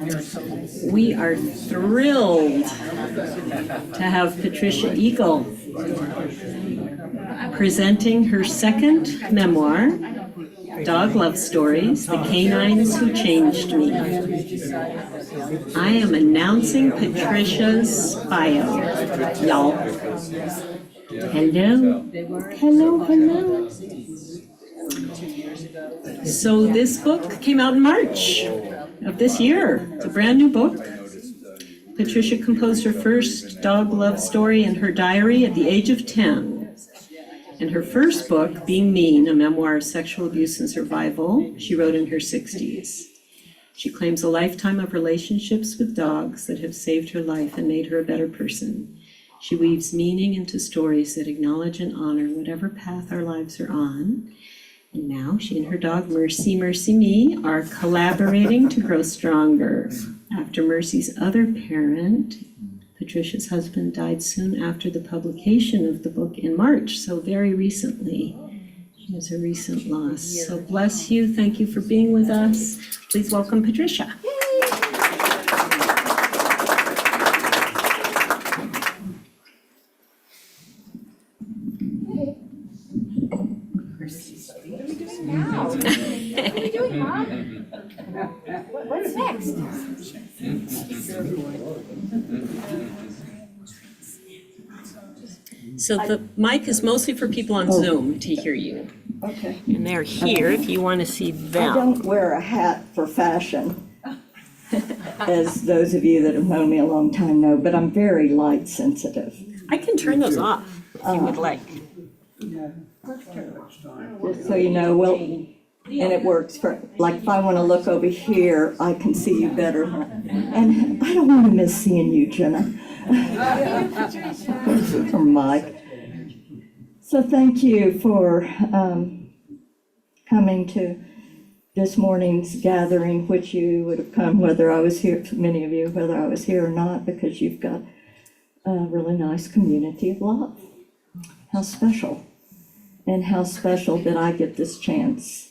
We are thrilled to have Patricia Eagle presenting her second memoir, Dog Love Stories, The Canines Who Changed Me. I am announcing Patricia's bio, y'all. Hello, hello, hello. So this book came out in March of this year. It's a brand new book. Patricia composed her first dog love story in her diary at the age of 10. And her first book, Being Mean, a memoir of sexual abuse and survival, she wrote in her 60s. She claims a lifetime of relationships with dogs that have saved her life and made her a better person. She weaves meaning into stories that acknowledge and honor whatever path our lives are on. And now she and her dog, Mercy, Mercy Me, are collaborating to grow stronger. After Mercy's other parent, Patricia's husband, died soon after the publication of the book in March, so very recently. She has a recent loss. So bless you. Thank you for being with us. Please welcome Patricia. What's next? So the mic is mostly for people on Zoom to hear you. Okay. And they're here if you want to see I them. don't wear a hat for fashion, as those of you that have known me a long time know, but I'm very light sensitive. I can turn those off if you would like. Just so you know, well, and it works for, like, if I want to look over here, I can see you better. And I don't want to miss seeing you, Jenna. From Mike. So thank you for coming to this morning's gathering, which you would have come whether I was here, many of you, whether I was here or not, because you've got a really nice community of love. How special. And how special that I get this chance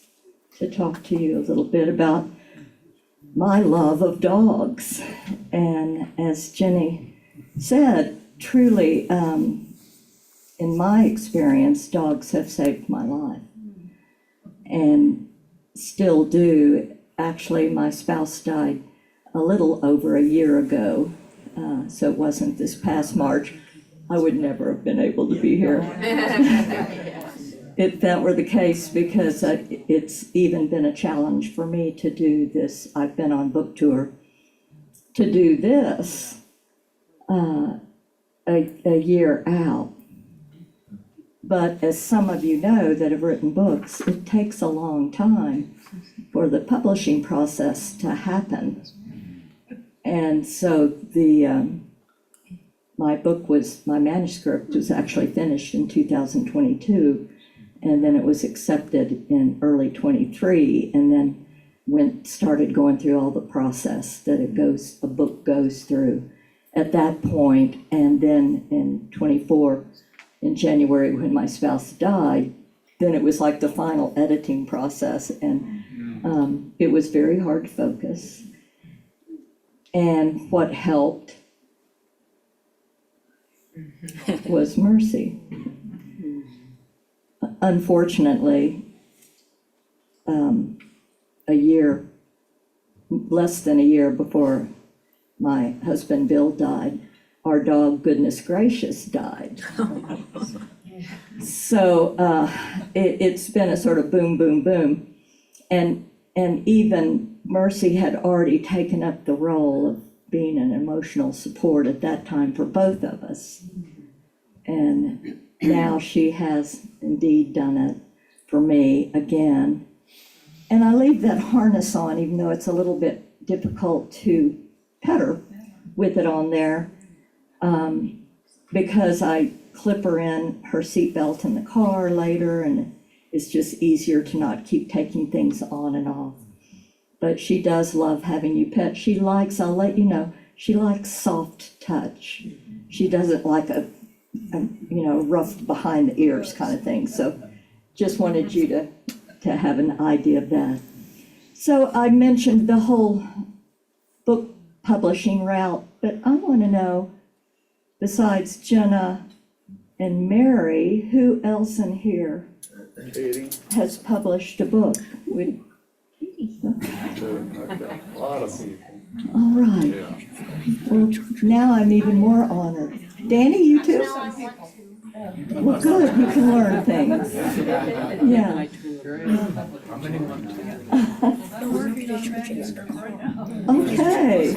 to talk to you a little bit about my love of dogs. And as Jenny said, truly, in my experience, dogs have saved my life and still do. Actually, my spouse died a little over a year ago, so it wasn't this past March. I would never have been able to be here if that were the case, because it's even been a challenge for me to do this. I've been on book tour to do this a year out. But as some of you know that have written books, it takes a long time for the publishing process to happen. And so my manuscript was actually finished in 2022, and then it was accepted in early 23, and then started going through all the process that a book goes through at that point. And then in 24, in January, when my spouse died, then it was like the final editing process, and it was very hard to focus. And what helped was Mercy. Unfortunately, less than a year before my husband Bill died, our dog, Goodness Gracious, died. So it's been a sort of boom, boom, boom. And even Mercy had already taken up the role of being an emotional support at that time for both of us. And now she has indeed done it for me again. And I leave that harness on, even though it's a little bit difficult to pet her with it on there, because I clip her in her seatbelt in the car later, and it's just easier to not keep taking things on and off. But she does love having you pet. She likes, I'll let you know, she likes soft touch. She doesn't like a rough behind the ears kind of thing. So just wanted you to have an idea of that. So I mentioned the whole book publishing route, but I want to know, besides Jenna and Mary, who else in here Katie, has published a book? a lot of people. All right. Yeah. Well, now I'm even more honored. Danny, you too? Well, good, you can learn things. Yeah. Okay.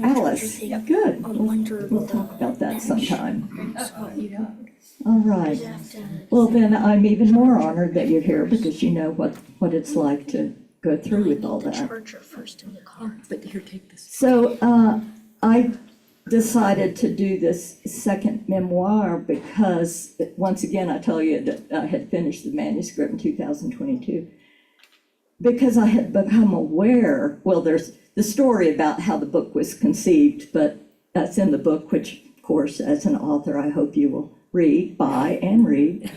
Alice, good. We'll talk about that sometime. All right. Well, then I'm even more honored that you're here because you know what it's like to go through with all that. But here, take this. So I decided to do this second memoir because, once again, I tell you that I had finished the manuscript in 2022. Because I had become aware, well, there's the story about how the book was conceived, but that's in the book, which, of course, as an author, I hope you will buy and read.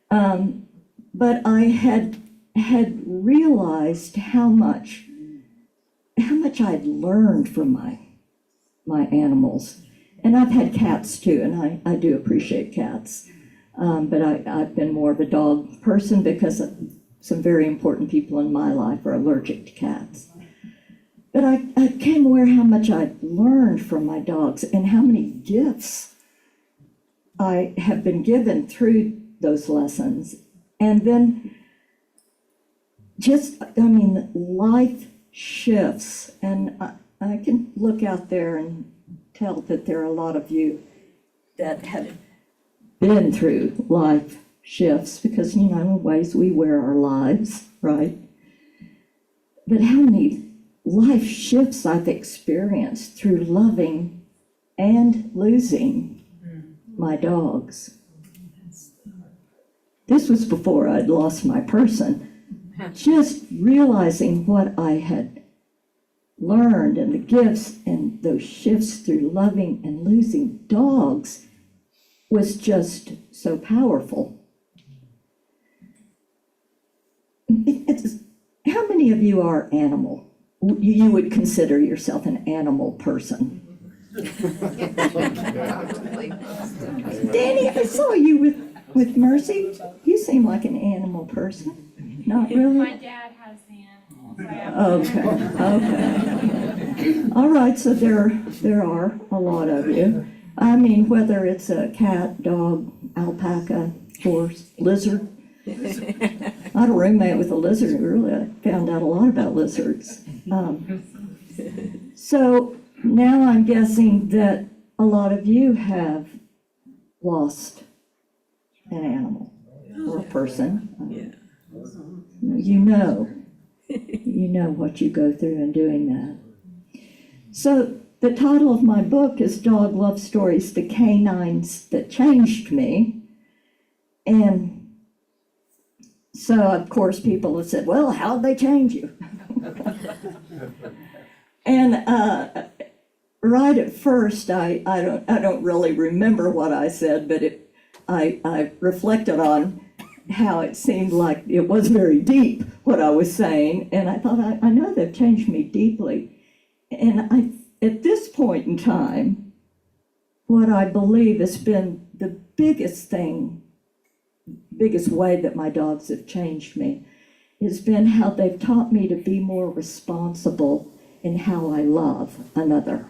But I had realized how much I'd learned from my animals. And I've had cats too, and I do appreciate cats. But I've been more of a dog person because some very important people in my life are allergic to cats. But I became aware how much I'd learned from my dogs and how many gifts I have been given through those lessons. And then life shifts. And I can look out there and tell that there are a lot of you that have been through life shifts because, in ways we wear our lives, right? But how many life shifts I've experienced through loving and losing my dogs. This was before I'd lost my person. Just realizing what I had learned and the gifts and those shifts through loving and losing dogs was just so powerful. How many of you are animal? You would consider yourself an animal person? Danny, I saw you with Mercy. You seem like an animal person. Not really? My dad has the animals. Okay. All right, so there are a lot of you. I mean, whether it's a cat, dog, alpaca, horse, lizard. I had a roommate with a lizard. Really, I found out a lot about lizards. So now I'm guessing that a lot of you have lost an animal or a person. You know what you go through in doing that. So the title of my book is Dog Love Stories, The Canines That Changed Me. And so, of course, people have said, well, how'd they change you? And right at first, I don't really remember what I said, but I reflected on how it seemed like it was very deep, what I was saying, and I thought, I know they've changed me deeply. And at this point in time, what I believe has been the biggest way that my dogs have changed me has been how they've taught me to be more responsible in how I love another.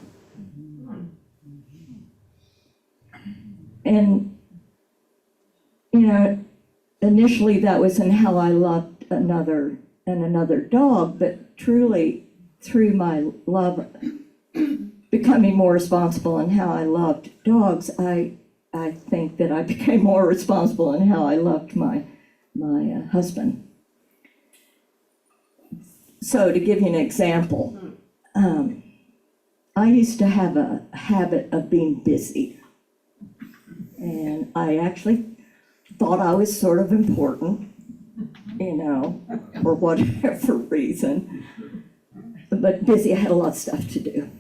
And, initially that was in how I loved another dog, but truly through my love, becoming more responsible in how I loved dogs, I think that I became more responsible in how I loved my husband. So to give you an example, I used to have a habit of being busy. And I actually thought I was sort of important, for whatever reason. But busy, I had a lot of stuff to do.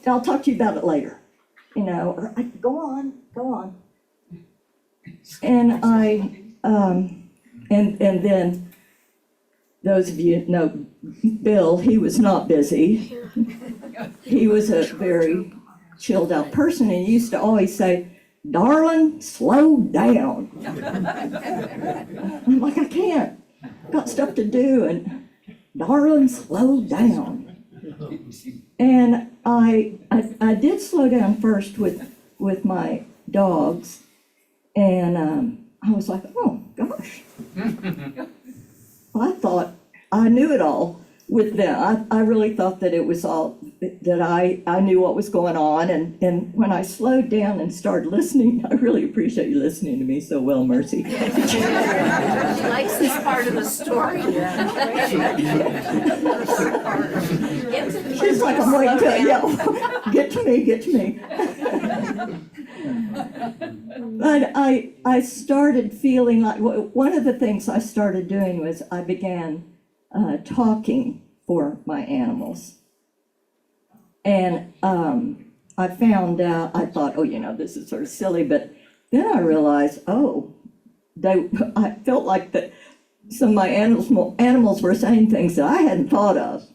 I'll talk to you about it later. Or go on. And and then those of you know Bill, he was not busy. He was a very chilled out person, and he used to always say, "Darling, slow down." I'm like, I can't. Got stuff to do, and darling, slow down. And I did slow down first with my dogs, and I was like, oh gosh. I thought I knew it all with them. I really thought that it was all, that I knew what was going on, and when I slowed down and started listening, I really appreciate you listening to me so well, Mercy. She likes this part of the story. She's like, I'm waiting to yell, get to me. But I started feeling like, one of the things I started doing was I began talking for my animals. And I found out, I thought, oh, this is sort of silly, but then I realized, I felt like that some of my animals were saying things that I hadn't thought of.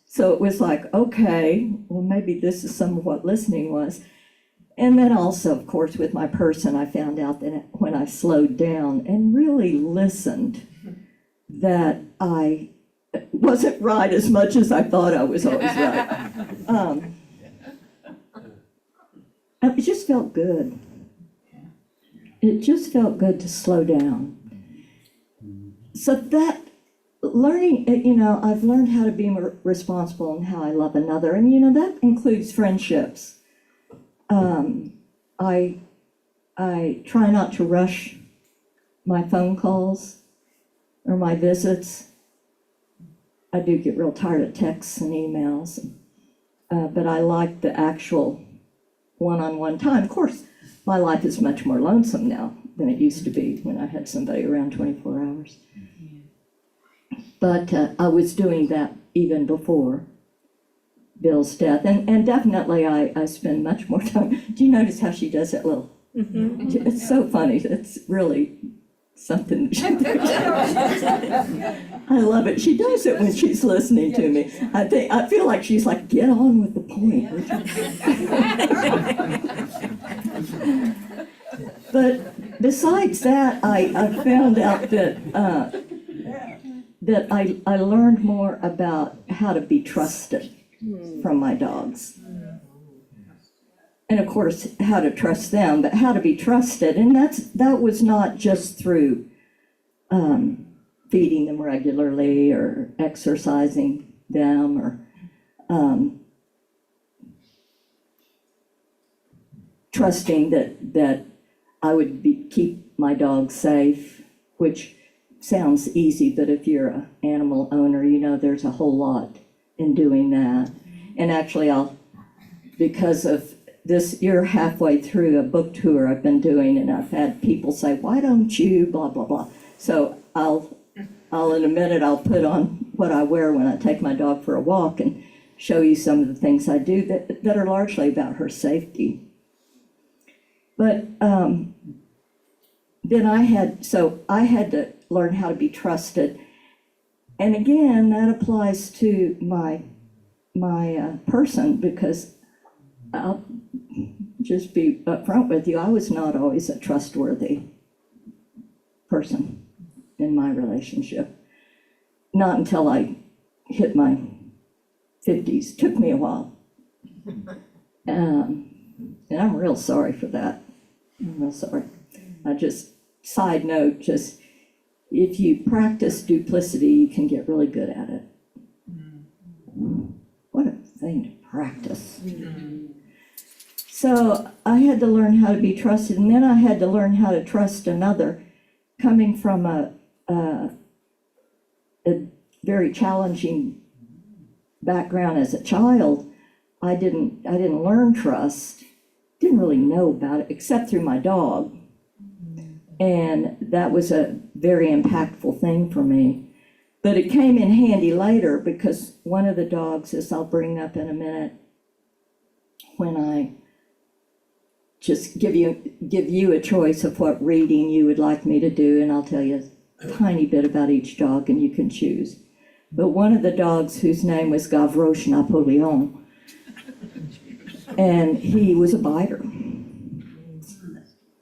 So it was like, okay, well, maybe this is some of what listening was. And then also, of course, with my person, I found out that when I slowed down and really listened, that I wasn't right as much as I thought I was always right. It just felt good. It just felt good to slow down. So that learning, I've learned how to be responsible and how I love another. And, that includes friendships. I try not to rush my phone calls or my visits. I do get real tired of texts and emails, but I like the actual one-on-one time. Of course, my life is much more lonesome now than it used to be when I had somebody around 24 hours. But I was doing that even before Bill's death, and definitely I spend much more time. Do you notice how she does that little? Mm-hmm. It's so funny. It's really something. I love it. She does it when she's listening to me. I feel like she's like, get on with the point. But besides that, I found out that I learned more about how to be trusted from my dogs. And of course, how to trust them, but how to be trusted. And that was not just through feeding them regularly or exercising them or trusting that I would keep my dogs safe, which sounds easy, but if you're an animal owner, there's a whole lot in doing that. And actually, because of this, you're halfway through a book tour I've been doing, and I've had people say, why don't you, blah, blah, blah. So I'll in a minute, I'll put on what I wear when I take my dog for a walk and show you some of the things I do that are largely about her safety. But then I had to learn how to be trusted. And again, that applies to my person, because I'll just be upfront with you, I was not always a trustworthy person in my relationship. Not until I hit my 50s. Took me a while. And I'm real sorry for that. I'm real sorry. Side note, just if you practice duplicity, you can get really good at it. What a thing to practice. So I had to learn how to be trusted, and then I had to learn how to trust another. Coming from a very challenging background as a child, I didn't learn trust, didn't really know about it except through my dog. And that was a very impactful thing for me. But it came in handy later, because one of the dogs, as I'll bring up in a minute, when I just give you a choice of what reading you would like me to do, and I'll tell you tiny bit about each dog, and you can choose. But one of the dogs, whose name was Gavroche Napoleon, and he was a biter.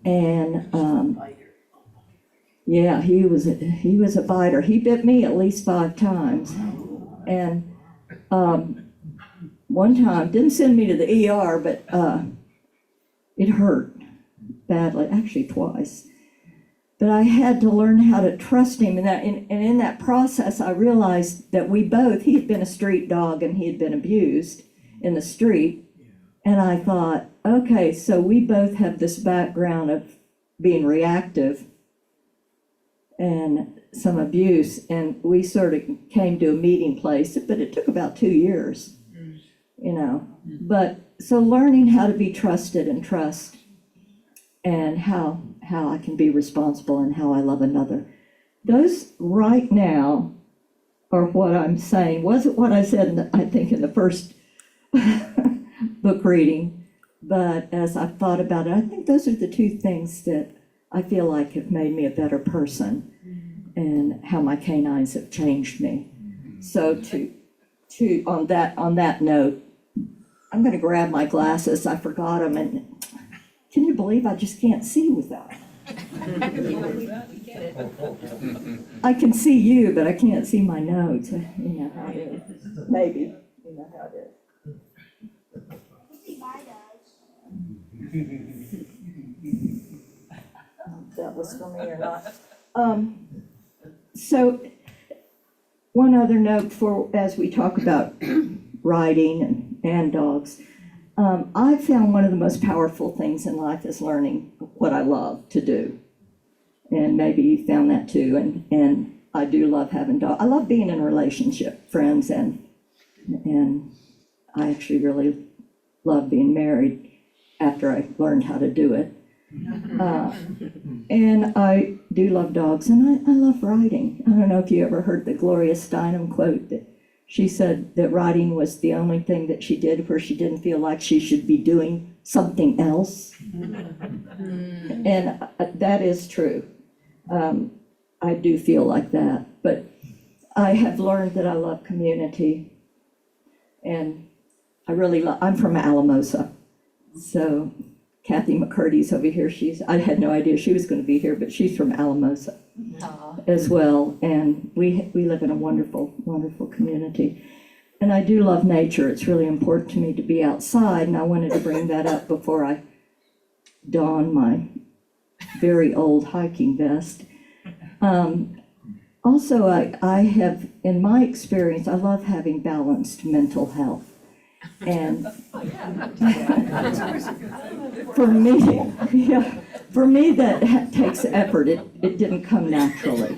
And yeah, he was a biter. He bit me at least 5 times. And one time, didn't send me to the ER, but it hurt badly, actually twice. But I had to learn how to trust him, and in that process, I realized that he had been a street dog and he had been abused in the street. And I thought, okay, so we both have this background of being reactive and some abuse, and we sort of came to a meeting place, but it took about 2 years, you know. But so learning how to be trusted and trust, and how I can be responsible and how I love another. Those right now are what I'm saying. Wasn't what I said, I think, in the first book reading, but as I've thought about it, I think those are the 2 things that I feel like have made me a better person, and how my canines have changed me. So on that note, I'm going to grab my glasses. I forgot them, and can you believe I just can't see without them? I can see you, but I can't see my notes. You know how it is. Maybe. You know how it is. That was for me or not. So one other note as we talk about riding and dogs, I found one of the most powerful things in life is learning what I love to do. And maybe you found that too. And I do love having dogs. I love being in a relationship, friends, and I actually really love being married after I learned how to do it. And I do love dogs, and I love riding. I don't know if you ever heard the Gloria Steinem quote that she said that riding was the only thing that she did where she didn't feel like she should be doing something else. And that is true. I do feel like that, but I have learned that I love community, and I really I'm from Alamosa, so Kathy McCurdy's over here. I had no idea she was going to be here, but she's from Alamosa as well. And we live in a wonderful, wonderful community. And I do love nature. It's really important to me to be outside. And I wanted to bring that up before I don my very old hiking vest. Also, I have, in my experience, I love having balanced mental health. And for me, that takes effort. It didn't come naturally.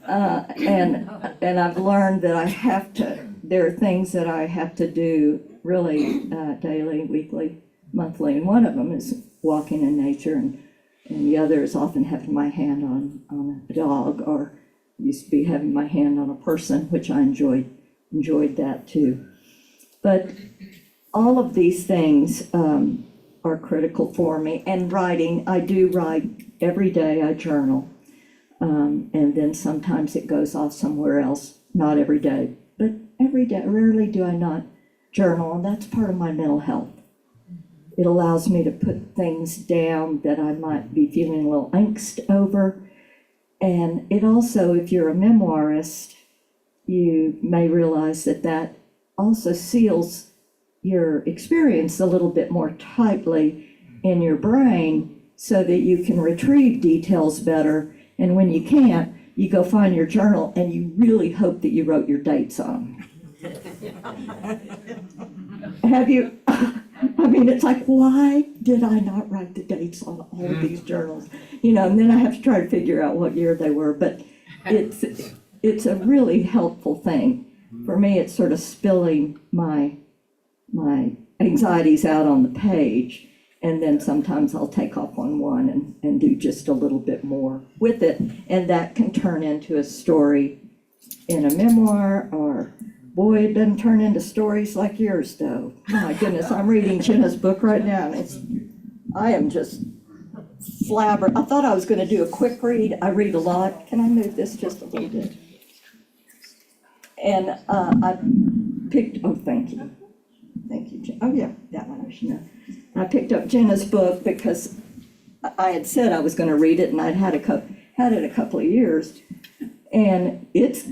And I've learned that there are things that I have to do really daily, weekly, monthly. And one of them is walking in nature, and the other is often having my hand on a dog, or used to be having my hand on a person, which I enjoyed that too. But all of these things are critical for me. And writing, I do write every day. I journal, and then sometimes it goes off somewhere else. Not every day, but every day. Rarely do I not journal, and that's part of my mental health. It allows me to put things down that I might be feeling a little angst over. And it also, if you're a memoirist, you may realize that also seals your experience a little bit more tightly in your brain so that you can retrieve details better. And when you can't, you go find your journal and you really hope that you wrote your dates on. Have you? I mean, it's like, why did I not write the dates on all of these journals? You know, and then I have to try to figure out what year they were, but it's a really helpful thing. For me, it's sort of spilling my anxieties out on the page, and then sometimes I'll take off on one and do just a little bit more with it, and that can turn into a story in a memoir, or boy, it doesn't turn into stories like yours, though. My goodness, I'm reading Jenna's book right now, and I am just flabber. I thought I was gonna do a quick read. I read a lot. Can I move this just a little bit? And I picked, oh, thank you. Thank you, Jen. Oh, yeah, that one I should know. I picked up Jenna's book because I had said I was gonna read it, and I'd had it a couple of years. And it's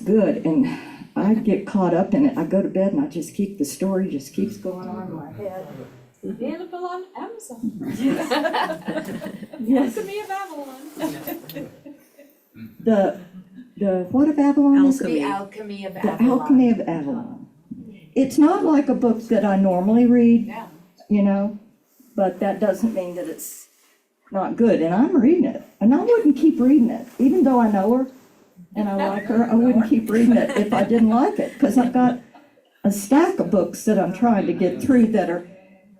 good, and I get caught up in it. I go to bed and the story just keeps going on in my head. Available on Amazon. Yes, Alchemy of Avalon. the what of Avalon is it? The Alchemy of The Avalon. Alchemy of Avalon. It's not like a book that I normally read, Yeah. you know, but that doesn't mean that it's not good, and I'm reading it, and I wouldn't keep reading it, even though I know her and I like her, I wouldn't keep reading it if I didn't like it, because I've got a stack of books that I'm trying to get through that are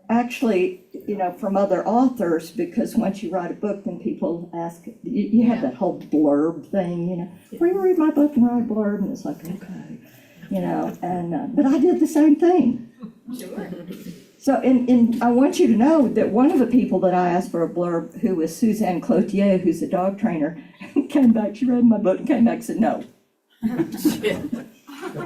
actually, you know, from other authors, because once you write a book, then people ask, you have that whole blurb thing, you know, will you read my book and write a blurb, and it's like, okay, you know, and, but I did the same thing. Sure. So, and I want you to know that one of the people that I asked for a blurb, who was Suzanne Cloutier, who's a dog trainer, came back, she read my book and came back and said, no.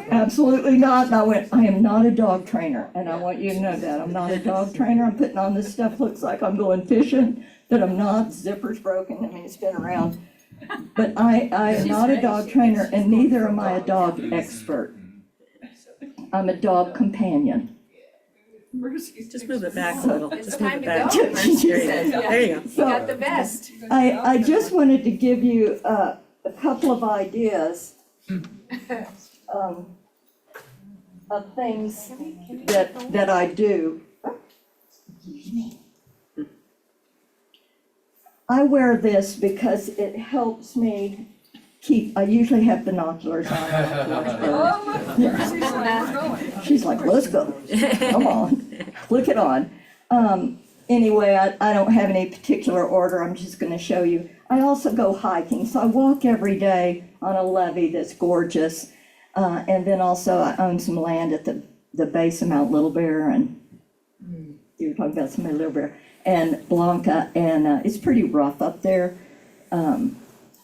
Absolutely not. And I went, I am not a dog trainer, and I want you to know that. I'm not a dog trainer. I'm putting on this stuff, looks like I'm going fishing, but I'm not. Zipper's broken. I mean, it's been around. But I am not a dog trainer, and neither am I a dog expert. I'm a dog companion. Just move it back a little. It's Just move time it to back. go. There you go. You got the best. I just wanted to give you a couple of ideas of things that I do. I wear this because it helps me I usually have binoculars on. She's like, let's go, come on, click it on. Anyway, I don't have any particular order, I'm just gonna show you. I also go hiking, so I walk every day on a levee that's gorgeous. And then also I own some land at the base of Mount Little Bear, and you were talking about somebody Little Bear, and Blanca, and it's pretty rough up there.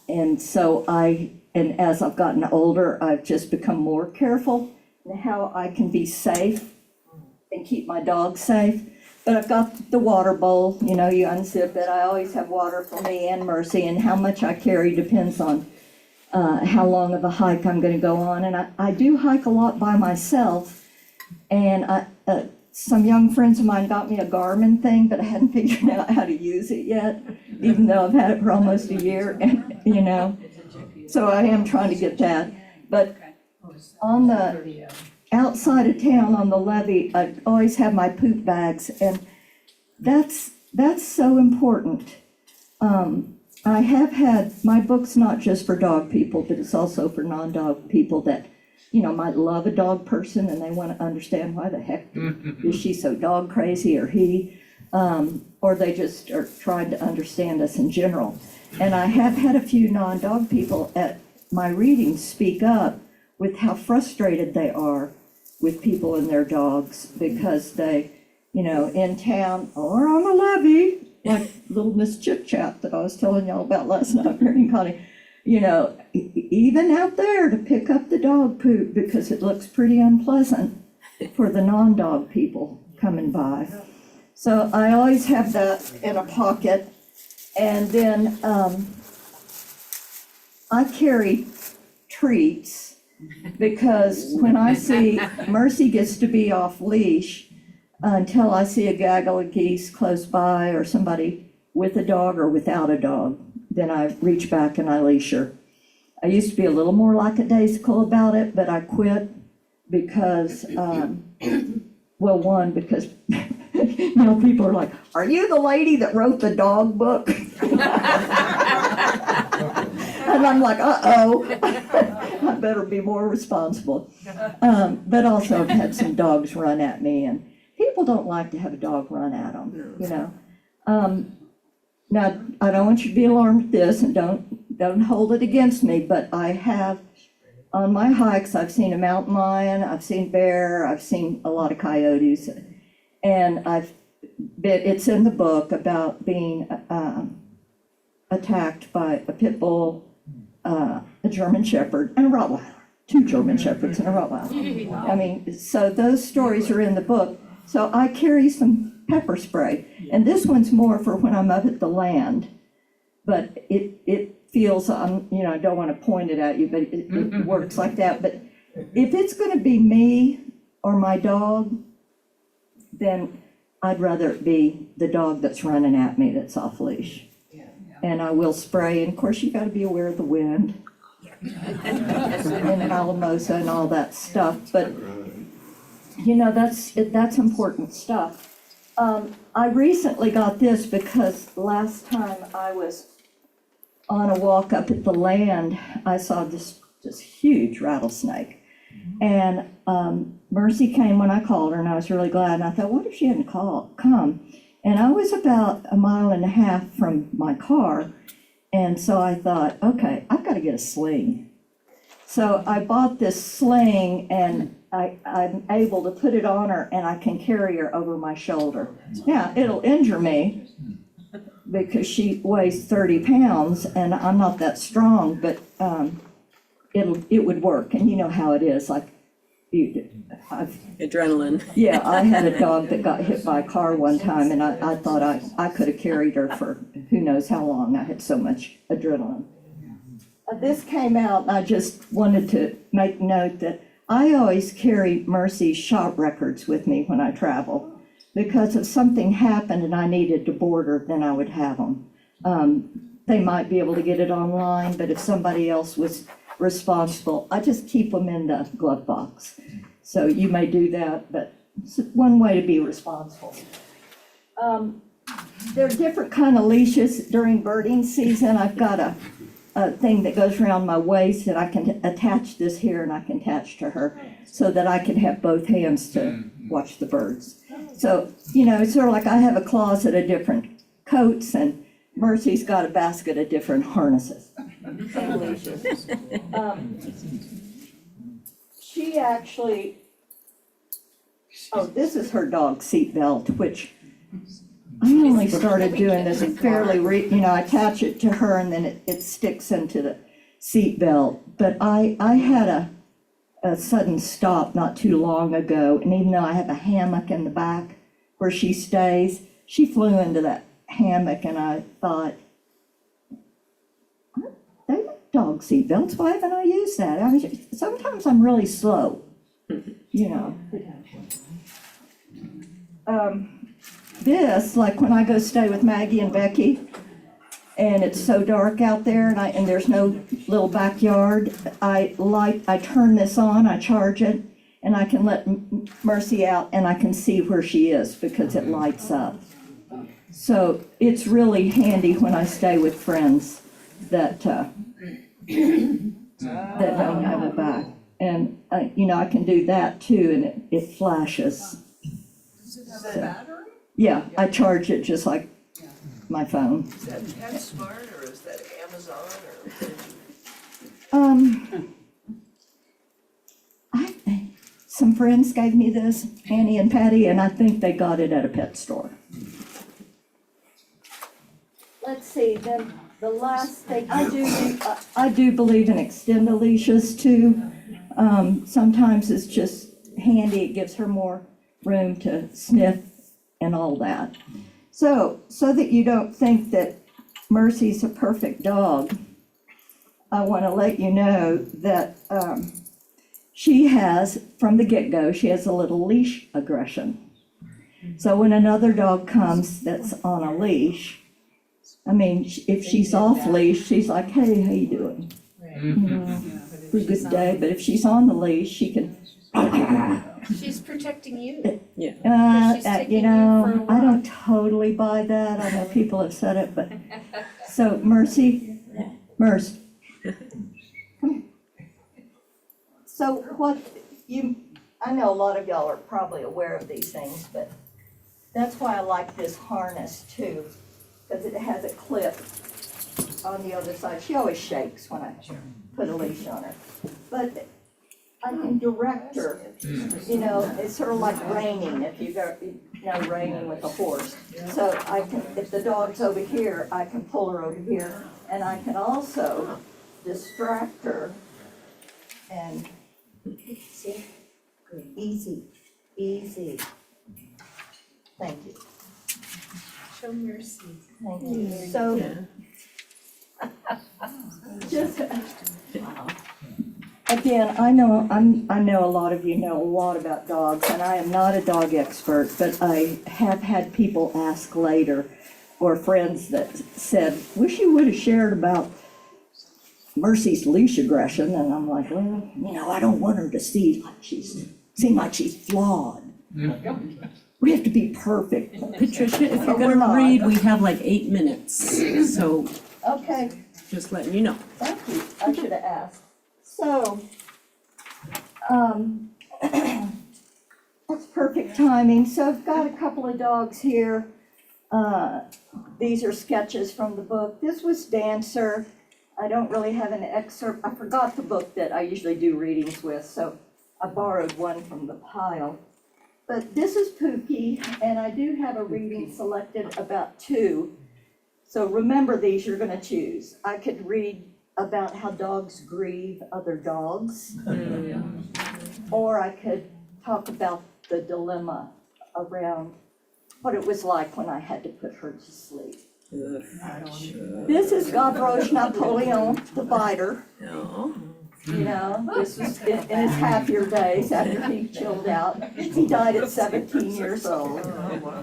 And so and as I've gotten older, I've just become more careful in how I can be safe and keep my dog safe. But I've got the water bowl, you know, you unzip it. I always have water for me and Mercy, and how much I carry depends on how long of a hike I'm gonna go on. And I do hike a lot by myself, and some young friends of mine got me a Garmin thing, but I hadn't figured out how to use it yet, even though I've had it for almost a year, and, you know, so I am trying to get that. But on the outside of town on the levee, I always have my poop bags, and that's so important. I have had, my book's not just for dog people, but it's also for non-dog people that, you know, might love a dog person and they want to understand why the heck is she so dog crazy, or he, or they just are trying to understand us in general. And I have had a few non-dog people at my readings speak up with how frustrated they are with people and their dogs, because they, you know, in town or on the levee, like little Miss Chit Chat that I was telling y'all about last night here in Connie, you know, even out there to pick up the dog poop, because it looks pretty unpleasant for the non-dog people coming by. So I always have that in a pocket. And then I carry treats, because when I see Mercy gets to be off leash until I see a gaggle of geese close by, or somebody with a dog or without a dog, then I reach back and I leash her. I used to be a little more lackadaisical about it, but I quit because, well, one, because you know, people are like, are you the lady that wrote the dog book? And I'm like, uh-oh, I better be more responsible. But also I've had some dogs run at me, and people don't like to have a dog run at them, you know. Now, I don't want you to be alarmed at this, and don't hold it against me, but I have, on my hikes, I've seen a mountain lion, I've seen bear, I've seen a lot of coyotes, and I've bit, it's in the book about being attacked by a pit bull, a German Shepherd, and a Rottweiler. 2 German Shepherds and a Rottweiler. I mean, so those stories are in the book. So I carry some pepper spray, and this one's more for when I'm up at the land. But it feels, I don't want to point it at you, but it works like that. But if it's going to be me or my dog, then I'd rather it be the dog that's running at me that's off leash. And I will spray, and of course you got to be aware of the wind and Alamosa and all that stuff. But that's important stuff. I recently got this because last time I was on a walk up at the land, I saw this huge rattlesnake. And Mercy came when I called her, and I was really glad. And I thought, what if she hadn't come? And I was about 1.5 miles from my car. And so I thought, okay, I've got to get a sling. So I bought this sling, and I'm able to put it on her, and I can carry her over my shoulder. Now, it'll injure me because she weighs 30 pounds, and I'm not that strong, but it would work. And you know how it is, like, Adrenaline. yeah, I had a dog that got hit by a car one time, and I thought I could have carried her for who knows how long. I had so much adrenaline. This came out, and I just wanted to make note that I always carry Mercy's shop records with me when I travel, because if something happened and I needed to board her, then I would have them. They might be able to get it online, but if somebody else was responsible, I just keep them in the glove box. So you may do that, but it's one way to be responsible. There are different kind of leashes during birding season. I've got a thing that goes around my waist that I can attach this here, and I can attach to her so that I can have both hands to watch the birds. So, it's sort of like I have a closet of different coats, and Mercy's got a basket of different harnesses and leashes. She actually, this is her dog seat belt, which I only started doing this fairly, I attach it to her and then it sticks into the seat belt. But I had a sudden stop not too long ago, and even though I have a hammock in the back where she stays, she flew into that hammock, and I thought, they make dog seat belts, why haven't I used that? I mean, sometimes I'm really slow, This, like when I go stay with Maggie and Becky, and it's so dark out there, and there's no little backyard, I turn this on, I charge it, and I can let Mercy out, and I can see where she is because it lights up. So it's really handy when I stay with friends that don't have a back. And, I can do that too, and it flashes. Does it have a battery? Yeah, I charge it just like my phone. Is that PetSmart, or is that Amazon, Some friends gave me this, Annie and Patty, and I think they got it at a pet store. Let's see, then the last thing, I do believe in extend leashes too. Sometimes it's just handy, it gives her more room to sniff and all that. So that you don't think that Mercy's a perfect dog, I want to let you know that she has, from the get-go, she has a little leash aggression. So when another dog comes that's on a leash, I mean, if she's off leash, she's like, hey, how you doing? For a good day. But if she's on the leash, she can. She's protecting you. Yeah. She's taking you for a walk. I don't totally buy that. I know people have said it, but so Mercy. Come here. So I know a lot of y'all are probably aware of these things, but that's why I like this harness too, because it has a clip on the other side. She always shakes when I put a leash on her. But I can direct her, it's sort of like reining. If you go, no reining with a horse. So I can, if the dog's over here, I can pull her over here, and I can also distract her and, see, good, easy, easy. Thank you, Show mercy. thank you. So, just, again, I know a lot of you know a lot about dogs, and I am not a dog expert, but I have had people ask later, or friends that said, wish you would have shared about Mercy's leash aggression, and I'm like, well, I don't want her to seem like she's flawed. We have to be perfect. Patricia, if you're But we're gonna not. read, we have like 8 minutes, so Okay, just letting you know. thank you, I should have asked. So, that's perfect timing. So I've got a couple of dogs here. These are sketches from the book. This was Dancer. I don't really have an excerpt. I forgot the book that I usually do readings with, so I borrowed one from the pile. But this is Pookie, and I do have a reading selected about 2. So remember these you're gonna choose. I could read about how dogs grieve other dogs. Or I could talk about the dilemma around what it was like when I had to put her to sleep. This is Gavroche Napoleon, the biter. This was in his happier days after he chilled out. He died at 17 years old.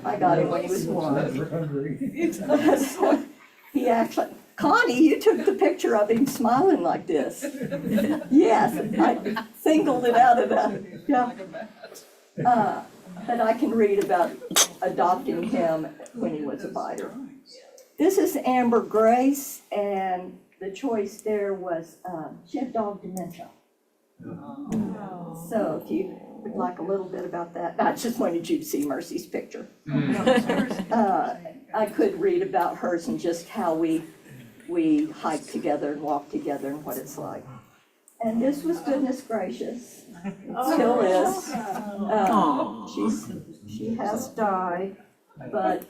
I got him when he was 1. He actually, Connie, you took the picture of him smiling like this. Yes, I singled it out of that, yeah. But I can read about adopting him when he was a biter. This is Amber Grace, and the choice there was, she had dog dementia. So if you would like a little bit about that, I just wanted you to see Mercy's picture. I could read about hers and just how we hike together and walk together and what it's like. And this was Goodness Gracious, still is. She has died, but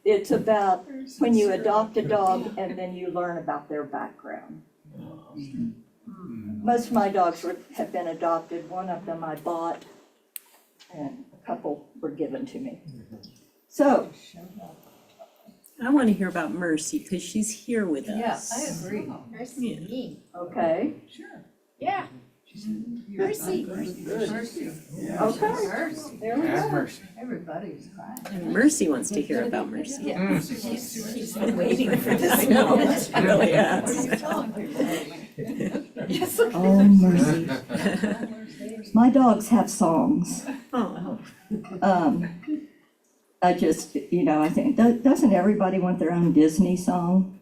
it's about when you adopt a dog and then you learn about their background. Most of my dogs have been adopted. One of them I bought, and a couple were given to me. So, I want to hear about Mercy, because she's here with us. Yeah, I agree. Mercy me. okay, Yeah. Mercy. okay, there we go. Everybody's crying. And Mercy wants to hear about Mercy. Yeah, she's been Waiting for this moment, she really has. Oh, Mercy. My dogs have songs. Oh, I just, I think, doesn't everybody want their own Disney song?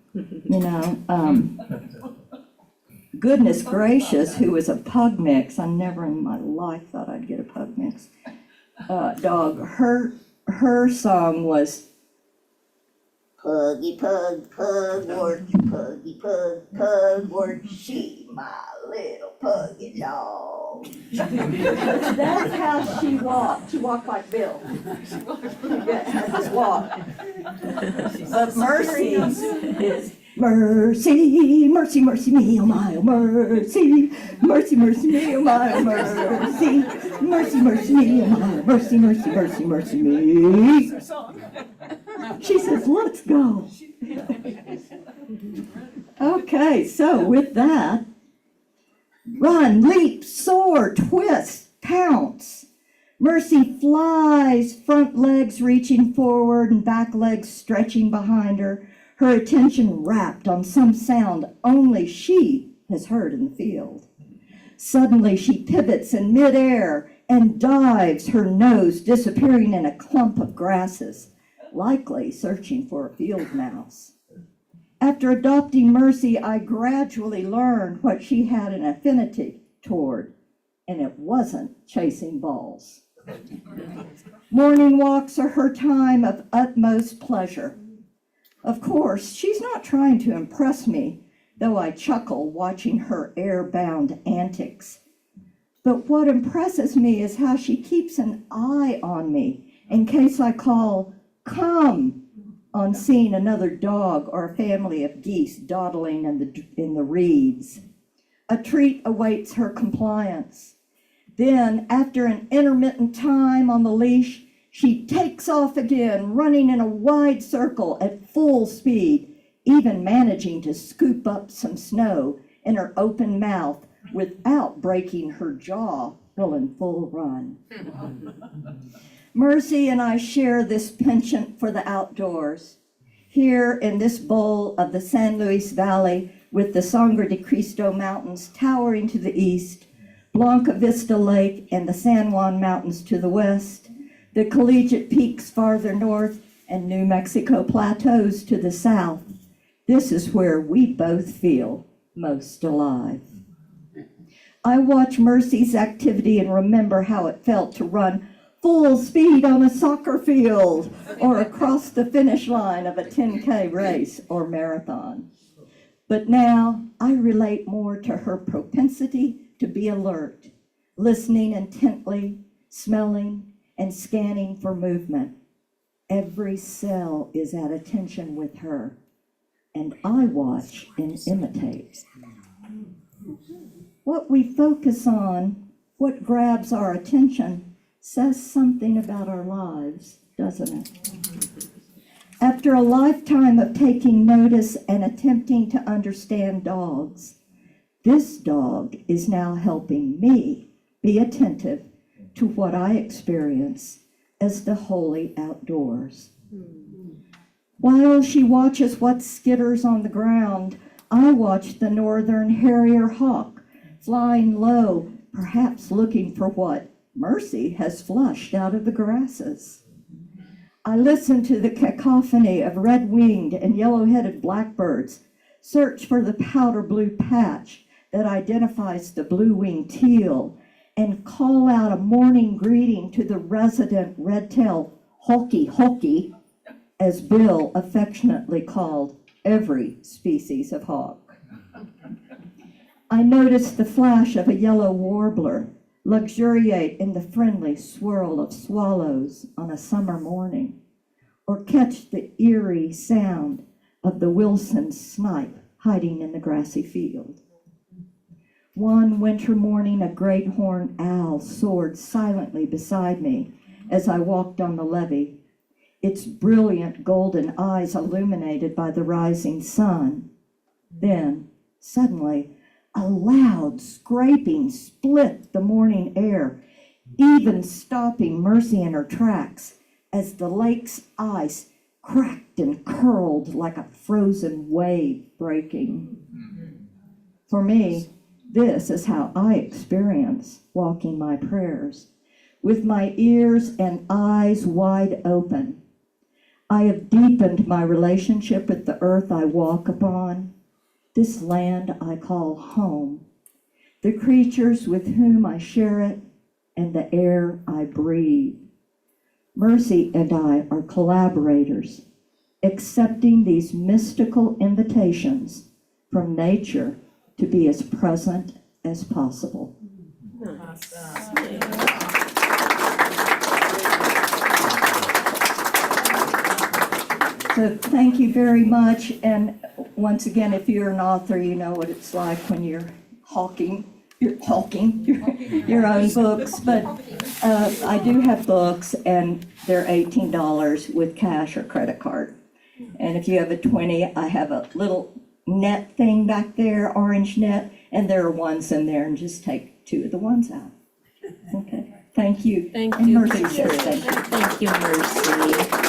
Goodness Gracious, who was a pug mix, I never in my life thought I'd get a pug mix, dog, her song was, Puggy pug, pugwort, puggy pug, pugwort, she my little puggy dog. That's how she walked. She walked like Bill. Just walk. But Mercy is mercy, mercy, mercy me, oh my, oh mercy, mercy, mercy me, oh my, oh mercy, mercy, mercy me, oh my, mercy, mercy, mercy, mercy me. She says, let's go. Okay, so with that, run, leap, soar, twist, pounce. Mercy flies, front legs reaching forward and back legs stretching behind her, her attention rapt on some sound only she has heard in the field. Suddenly she pivots in midair and dives, her nose disappearing in a clump of grasses, likely searching for a field mouse. After adopting Mercy, I gradually learned what she had an affinity toward, and it wasn't chasing balls. Morning walks are her time of utmost pleasure. Of course, she's not trying to impress me, though I chuckle watching her air-bound antics. But what impresses me is how she keeps an eye on me in case I call, come, on seeing another dog or a family of geese dawdling in the reeds. A treat awaits her compliance. Then, after an intermittent time on the leash, she takes off again, running in a wide circle at full speed, even managing to scoop up some snow in her open mouth without breaking her jaw while in full run. Mercy and I share this penchant for the outdoors. Here in this bowl of the San Luis Valley, with the Sangre de Cristo Mountains towering to the east, Blanca Vista Lake and the San Juan Mountains to the west, the Collegiate Peaks farther north, and New Mexico Plateaus to the south. This is where we both feel most alive. I watch Mercy's activity and remember how it felt to run full speed on a soccer field or across the finish line of a 10K race or marathon. But now I relate more to her propensity to be alert, listening intently, smelling, and scanning for movement. Every cell is at attention with her, and I watch and imitate. What we focus on, what grabs our attention, says something about our lives, doesn't it? After a lifetime of taking notice and attempting to understand dogs, this dog is now helping me be attentive to what I experience as the holy outdoors. While she watches what skitters on the ground, I watch the northern harrier hawk flying low, perhaps looking for what Mercy has flushed out of the grasses. I listen to the cacophony of red-winged and yellow-headed blackbirds search for the powder blue patch that identifies the blue-winged teal and call out a morning greeting to the resident red-tailed hawky, as Bill affectionately called every species of hawk. I notice the flash of a yellow warbler luxuriate in the friendly swirl of swallows on a summer morning, or catch the eerie sound of the Wilson snipe hiding in the grassy field. One winter morning, a great horned owl soared silently beside me as I walked on the levee, its brilliant golden eyes illuminated by the rising sun. Then, suddenly, a loud scraping split the morning air, even stopping Mercy in her tracks as the lake's ice cracked and curled like a frozen wave breaking. For me, this is how I experience walking my prayers, with my ears and eyes wide open. I have deepened my relationship with the earth I walk upon, this land I call home, the creatures with whom I share it, and the air I breathe. Mercy and I are collaborators, accepting these mystical invitations from nature to be as present as possible. So thank you very much. And once again, if you're an author, you know what it's like when you're hawking your own books. But I do have books, and they're $18 with cash or credit card. And if you have a 20, I have a little net thing back there, orange net, and there are ones in there, and just take 2 of the ones out. Okay, thank you. Thank And you, Mercy says Patricia. thank you. Thank you, Mercy.